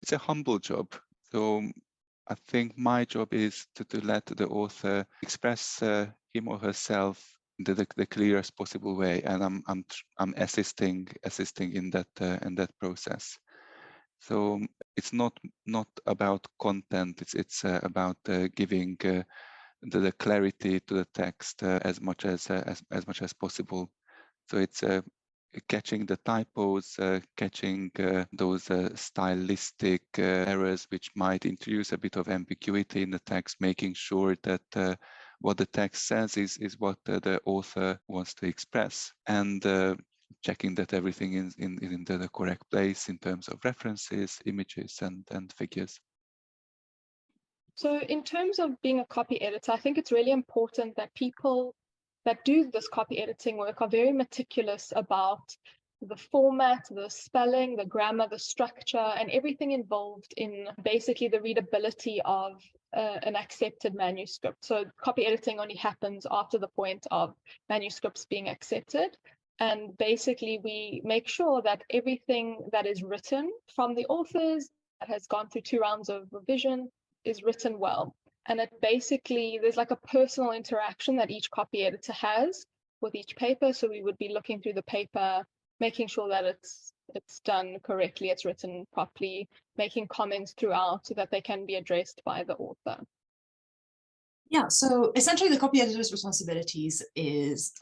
It's a humble job. So I think my job is to let the author express him or herself in the clearest possible way, and I'm assisting in that process. So it's not about content. It's about giving the clarity to the text as much as possible. So it's catching the typos, catching those stylistic errors which might introduce a bit of ambiguity in the text, making sure that what the text says is what the author wants to express, and checking that everything is in the correct place in terms of references, images, and figures. So in terms of being a copy editor, I think it's really important that people that do this copy editing work are very meticulous about the format, the spelling, the grammar, the structure, and everything involved in basically the readability of an accepted manuscript. So copy editing only happens after the point of manuscripts being accepted. And basically, we make sure that everything that is written from the authors that has gone through 2 rounds of revision is written well. And it basically, there's like a personal interaction that each copy editor has with each paper. So we would be looking through the paper, making sure that it's done correctly, it's written properly, making comments throughout so that they can be addressed by the author. Yeah, so essentially the copy editor's responsibilities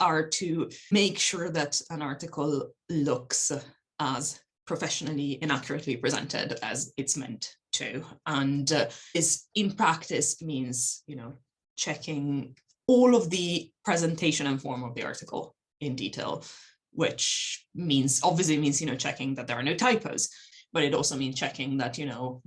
are to make sure that an article looks as professionally and accurately presented as it's meant to. And this in practice means, checking all of the presentation and form of the article in detail, which obviously means, checking that there are no typos, but it also means checking that,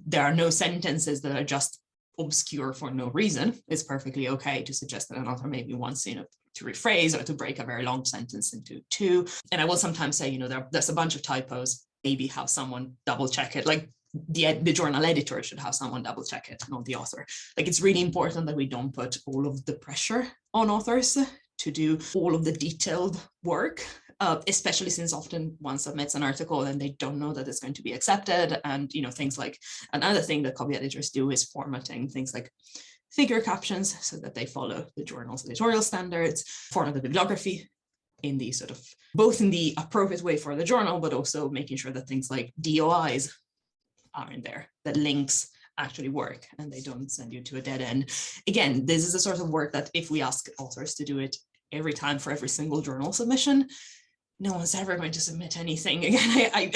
there are no sentences that are just obscure for no reason. It's perfectly okay to suggest that an author maybe wants, to rephrase or to break a very long sentence into 2. And I will sometimes say, there's a bunch of typos, maybe have someone double check it. Like the journal editor should have someone double check it, not the author. Like it's really important that we don't put all of the pressure on authors to do all of the detailed work. Especially since often one submits an article and they don't know that it's going to be accepted. And, things like another thing that copy editors do is formatting things like figure captions so that they follow the journal's editorial standards, format the bibliography in the both in the appropriate way for the journal, but also making sure that things like DOIs are in there, that links actually work and they don't send you to a dead end. Again, this is the sort of work that if we ask authors to do it every time for every single journal submission, no one's ever going to submit anything. Again,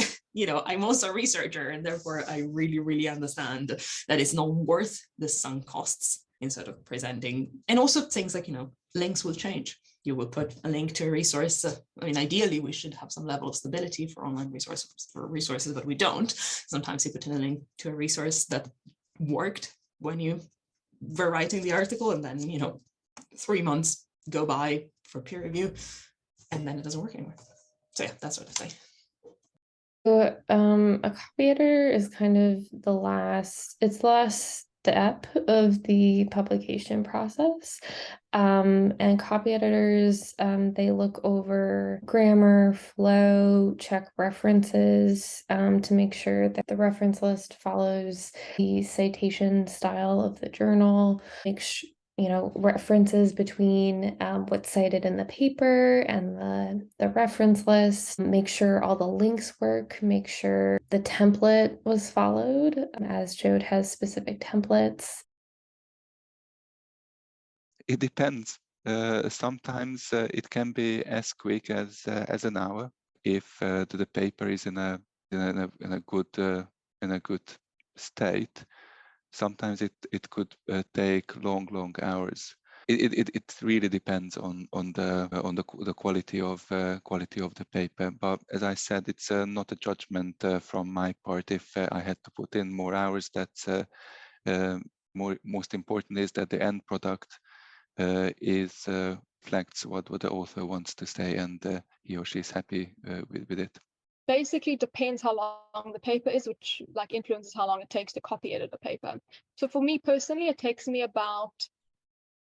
I'm also a researcher, and therefore I really, really understand that it's not worth the sunk costs in presenting. And also things like, links will change. You will put a link to a resource. Ideally, we should have some level of stability for online resources, but we don't. Sometimes you put in a link to a resource that worked when you were writing the article, and then, 3 months go by for peer review, and then it doesn't work anymore. So yeah, that sort of thing. So a copy editor is kind of the last step of the publication process. And copy editors, they look over grammar, flow, check references to make sure that the reference list follows the citation style of the journal, make sure references between what's cited in the paper and the reference list, make sure all the links work, make sure the template was followed, as JOHD has specific templates. It depends. Sometimes it can be as quick as an hour if the paper is in a good state. Sometimes it could take long hours. It really depends on the quality of the paper. But as I said, it's not a judgment from my part. If I had to put in more hours, that's most important is that the end product reflects what the author wants to say, and he or she is happy with it. Basically depends how long the paper is, which influences how long it takes to copy edit a paper. So for me personally, it takes me about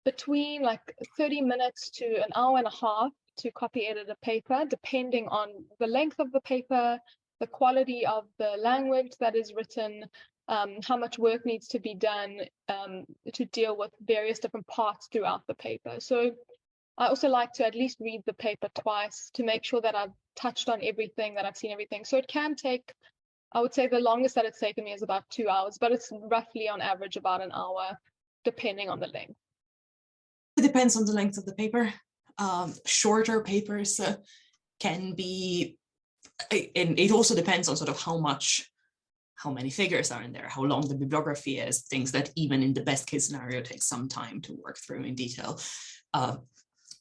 between 30 minutes to an hour and a half to copy edit a paper, depending on the length of the paper, the quality of the language that is written, how much work needs to be done to deal with various different parts throughout the paper. So I also like to at least read the paper twice to make sure that I've touched on everything, that I've seen everything. So it can take, I would say the longest that it's taken me is about 2 hours, but it's roughly on average about an hour, depending on the length. It depends on the length of the paper. Shorter papers can be, and it also depends on sort of how many figures are in there, how long the bibliography is, things that even in the best case scenario take some time to work through in detail.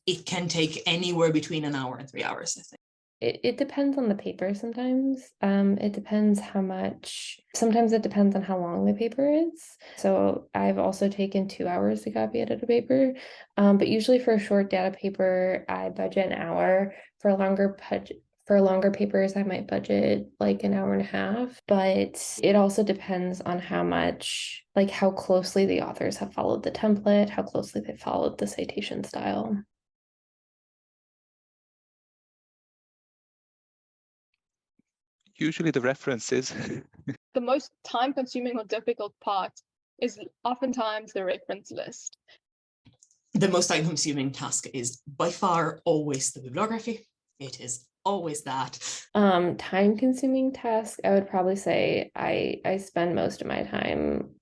It can take anywhere between an hour and 3 hours, I think. It depends on the paper sometimes. It depends how much, sometimes it depends on how long the paper is. So I've also taken 2 hours to copy edit a paper, but usually for a short data paper, I budget an hour. For longer papers, I might budget like an hour and a half, but it also depends on how much, like how closely the authors have followed the template, how closely they followed the citation style. Usually the references. The most time-consuming or difficult part is oftentimes the reference list. The most time-consuming task is by far always the bibliography. It is always that. Time-consuming task, I would probably say I spend most of my time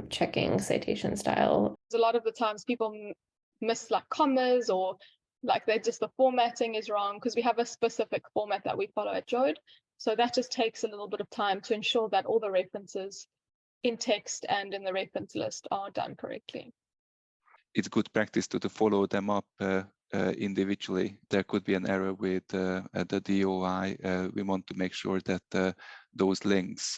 checking citation style. A lot of the times people miss like commas, or like the formatting is wrong because we have a specific format that we follow at JOHD. So that just takes a little bit of time to ensure that all the references in text and in the reference list are done correctly. It's good practice to follow them up individually. There could be an error with the DOI. We want to make sure that those links,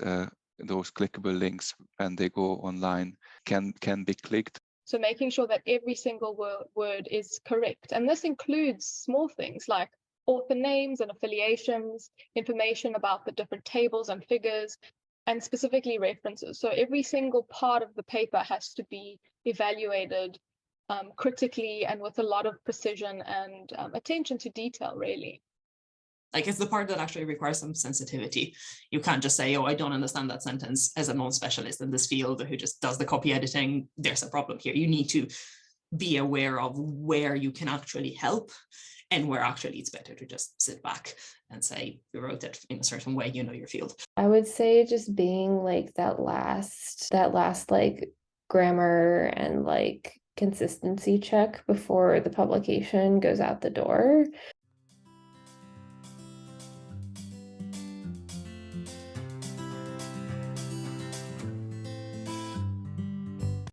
those clickable links, when they go online, can be clicked. So making sure that every single word is correct. And this includes small things like author names and affiliations, information about the different tables and figures, and specifically references. So every single part of the paper has to be evaluated critically and with a lot of precision and attention to detail, really. Like, it's the part that actually requires some sensitivity. You can't just say, oh, I don't understand that sentence as a non-specialist in this field who just does the copy editing. There's a problem here. You need to be aware of where you can actually help and where actually it's better to just sit back and say, you wrote it in a certain way, you know your field. I would say just being like that last like grammar and like consistency check before the publication goes out the door.